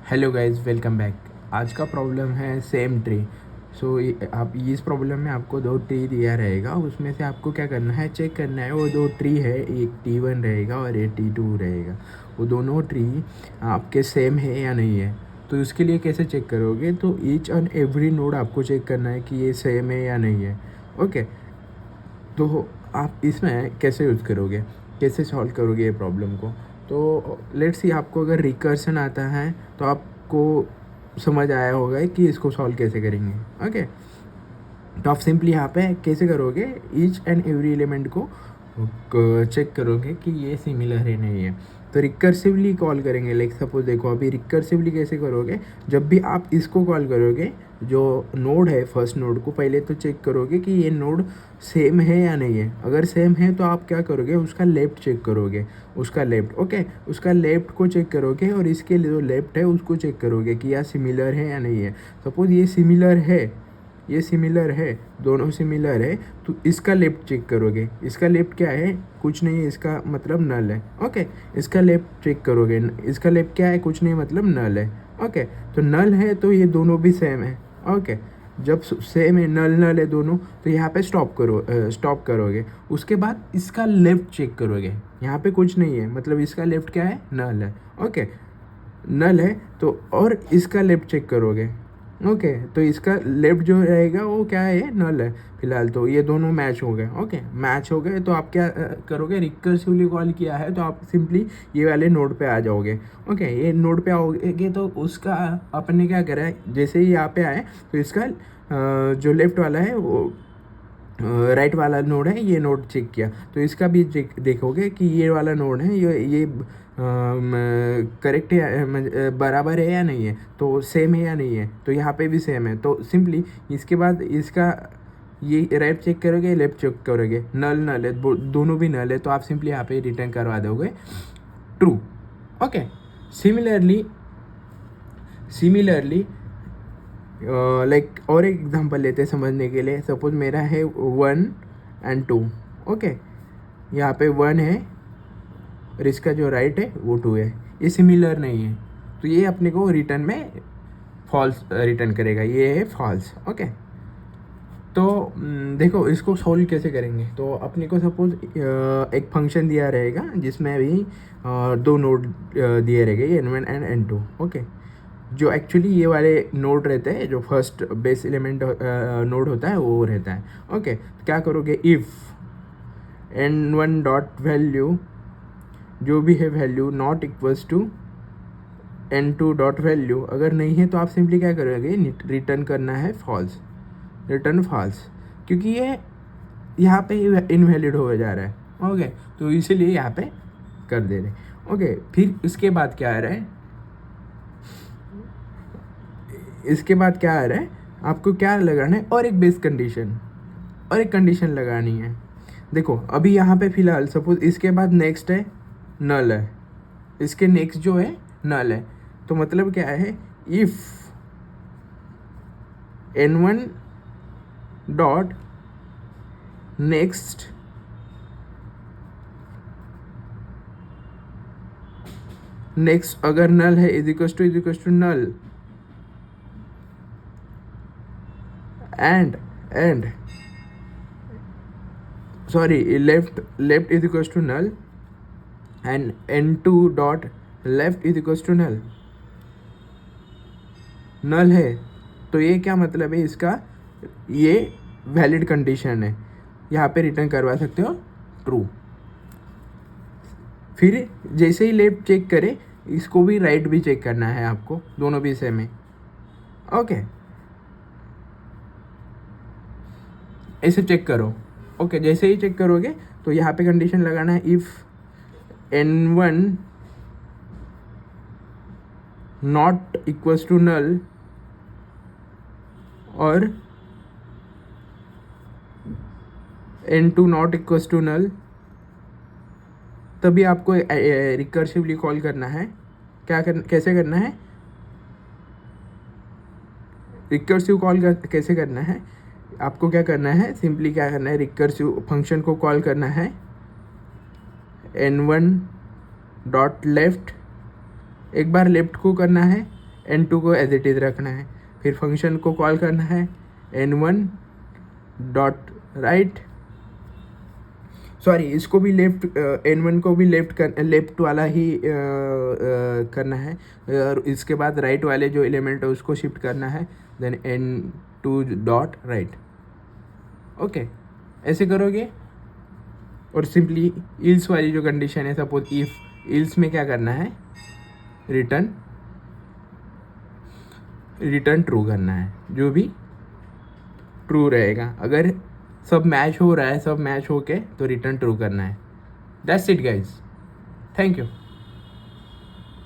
Hello guys, welcome back. आज का problem है सेम ट्री। सो आप इस प्रॉब्लम में आपको दो ट्री दिया रहेगा, उसमें से आपको क्या करना है, चेक करना है वो दो ट्री है, एक T1 रहेगा और एक T2 रहेगा, वो दोनों ट्री आपके सेम है या नहीं है। तो उसके लिए कैसे चेक करोगे, तो ईच एंड एवरी नोड आपको चेक करना है कि ये सेम है या नहीं है। ओके, तो आप इसमें कैसे यूज़ करोगे, कैसे सॉल्व करोगे ये प्रॉब्लम को। तो लेट्स सी आपको अगर रिकर्सन आता है तो आपको समझ आया होगा कि इसको सॉल्व कैसे करेंगे। ओके, तो आप सिंपली यहाँ पे कैसे करोगे, ईच एंड एवरी एलिमेंट को चेक करोगे कि ये सिमिलर है नहीं है। तो रिकर्सिवली कॉल करेंगे। लाइक सपोज देखो, अभी रिकर्सिवली कैसे करोगे, जब भी आप इसको कॉल करोगे, जो नोड है फर्स्ट नोड को पहले तो चेक करोगे कि ये नोड सेम है या नहीं है। अगर सेम है तो आप क्या करोगे, उसका लेफ्ट चेक करोगे, उसका लेफ्ट। ओके, उसका लेफ्ट को चेक करोगे और इसके जो लेफ्ट है उसको चेक करोगे कि यह सिमिलर है या नहीं है। सपोज ये सिमिलर है, ये सिमिलर है, दोनों सिमिलर है, तो इसका लेफ्ट चेक करोगे। इसका लेफ्ट क्या है, कुछ नहीं है, इसका मतलब नल है। ओके, इसका लेफ्ट चेक करोगे, इसका लेफ्ट क्या है, कुछ नहीं मतलब नल है। ओके, तो नल है तो ये दोनों भी सेम है। ओके, जब सेम है, नल नल है दोनों, तो यहाँ पे स्टॉप करोगे। उसके बाद इसका लेफ्ट चेक करोगे, यहाँ पे कुछ नहीं है, मतलब इसका लेफ्ट क्या है, नल है। ओके, नल है तो, और इसका लेफ्ट चेक करोगे। ओके, तो इसका लेफ्ट जो रहेगा वो क्या है, नल है फिलहाल। तो ये दोनों मैच हो गए। ओके, मैच हो गए तो आप क्या करोगे, रिकर्सिवली कॉल किया है तो आप सिंपली ये वाले नोड पे आ जाओगे। ओके, ये नोड पे आओगे तो उसका अपने क्या करा है, जैसे ही यहाँ पे आए तो इसका जो लेफ्ट वाला है वो राइट वाला नोड है, ये नोड चेक किया, तो इसका भी देखोगे कि ये वाला नोड है, ये करेक्ट है, बराबर है या नहीं है, तो सेम है या नहीं है। तो यहाँ पे भी सेम है, तो सिंपली इसके बाद इसका ये राइट चेक करोगे, लेफ्ट चेक करोगे, नल नल है, दोनों भी नल है, तो आप सिंपली यहाँ पे रिटर्न करवा दोगे ट्रू। ओके, सिमिलरली लाइक और एक एग्जांपल लेते हैं समझने के लिए। सपोज मेरा है 1 and 2। ओके, यहाँ पे 1 है और इसका जो राइट है वो 2 है, ये सिमिलर नहीं है, तो ये अपने को रिटर्न में फॉल्स रिटर्न करेगा, ये है फॉल्स। ओके, तो देखो इसको सॉल्व कैसे करेंगे। तो अपने को सपोज एक फंक्शन दिया रहेगा जिसमें भी दो नोड दिए रहेंगे, N1 and N2। ओके, जो एक्चुअली ये वाले नोड रहते हैं, जो फर्स्ट बेस एलिमेंट नोड होता है वो रहता है। ओके, तो क्या करोगे, इफ़ N1 डॉट वैल्यू, जो भी है value, not equals to N2 dot value, अगर नहीं है तो आप सिंपली क्या करोगे, रिटर्न करना है फॉल्स, रिटर्न फॉल्स, क्योंकि ये यहाँ पे इनवैलिड हो जा रहा है। ओके, तो इसीलिए यहाँ पे कर दे रहे। ओके, फिर इसके बाद क्या आ रहा है, इसके बाद क्या आ रहा है, आपको क्या लगाना है, और एक बेस कंडीशन, और एक कंडीशन लगानी है। देखो अभी यहाँ पे फिलहाल सपोज इसके बाद नेक्स्ट है नल है, इसके नेक्स्ट जो है नल है, तो मतलब क्या है, इफ N1 डॉट नेक्स्ट अगर नल है is equal to null and sorry, left is equal to null and N2 dot left is equal to null, null है, तो ये क्या मतलब है इसका, ये वैलिड कंडीशन है, यहाँ पे रिटर्न करवा सकते हो ट्रू। फिर जैसे ही लेफ्ट चेक करे, इसको भी राइट भी चेक करना है आपको, दोनों भी सेम है। ओके, ऐसे चेक करो। ओके, जैसे ही चेक करोगे तो यहाँ पे कंडीशन लगाना है, if N1 not equals to null और N2 नॉट इक्वल्स टू नल, तभी आपको रिकर्सिवली कॉल करना है। कैसे करना है, रिकर्सिव कॉल कैसे करना है, आपको क्या करना है, सिंपली क्या करना है, रिकर्सिव फंक्शन को कॉल करना है, N1 डॉट लेफ्ट, एक बार लेफ्ट को करना है, n2 को एज इट इज़ रखना है। फिर फंक्शन को कॉल करना है n1 डॉट राइट, सॉरी इसको भी लेफ्ट, n1 को भी लेफ्ट वाला ही करना है, और इसके बाद राइट वाले जो एलिमेंट है उसको शिफ्ट करना है, then n2 dot right. Okay, ऐसे करोगे। और सिंपली इल्स वाली जो कंडीशन है, सपोज इफ, इल्स में क्या करना है, रिटर्न ट्रू करना है, जो भी ट्रू रहेगा। अगर सब मैच हो रहा है, सब मैच होके तो रिटर्न ट्रू करना है। That's it guys, thank you.